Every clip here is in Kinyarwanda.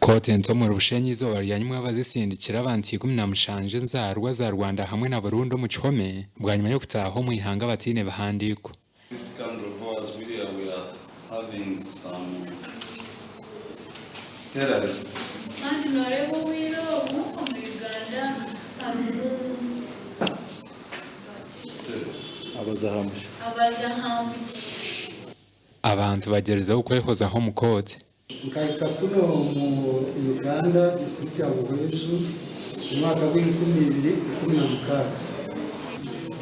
Kote ntomwe Bushenyi izuba ryanyuma abazisindikira abantu 17 nzarwa za Rwanda hamwe na Burundi mu Chome bwa nyuma yo kutaho mu ihanga batine bahandiko. This kind of wars we are having some terrorists. Kandi norebo wiro mu Uganda abazahambuki abantu bagereza ukwehoza ho mu Kote. Nkaika kuno mu Uganda district ya Buhweju mwaka wa 2016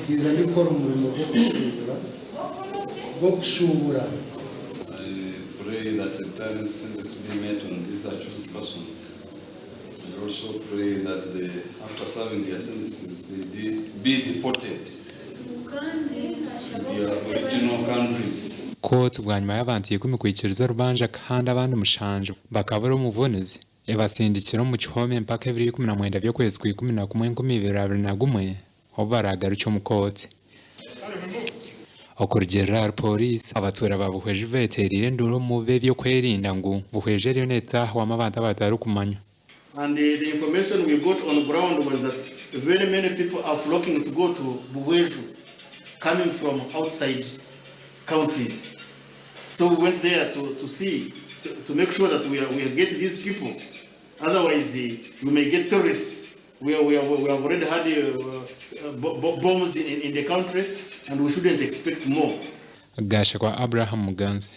kiza nikora umurimo wo gushubura. I pray that the terrorist sentence be met on these accused persons, and also pray that after serving their sentences they be deported to their original countries. Kote bwa nyuma y'abantu 10 kwikiriza rubanja kandi abandi mushanje bakabura umuvunezi ebasindikira mu Chome mpaka 2019 byo kwezi kwa 11 obaragara cyo mu Kote. Okurugera police abatura babuhweje veterire nduro mu be byo kwerinda ngo buhweje ryo neta wamabanda bataru kumanya. And the information we got on ground was that very many people are flocking to go to Buhweju, coming from outside countries. So we went there to see, to make sure that we get these people. Otherwise, we may get terrorists. We have already had bombs in the country, and we shouldn't expect more. Gasha kwa Abraham Muganzi.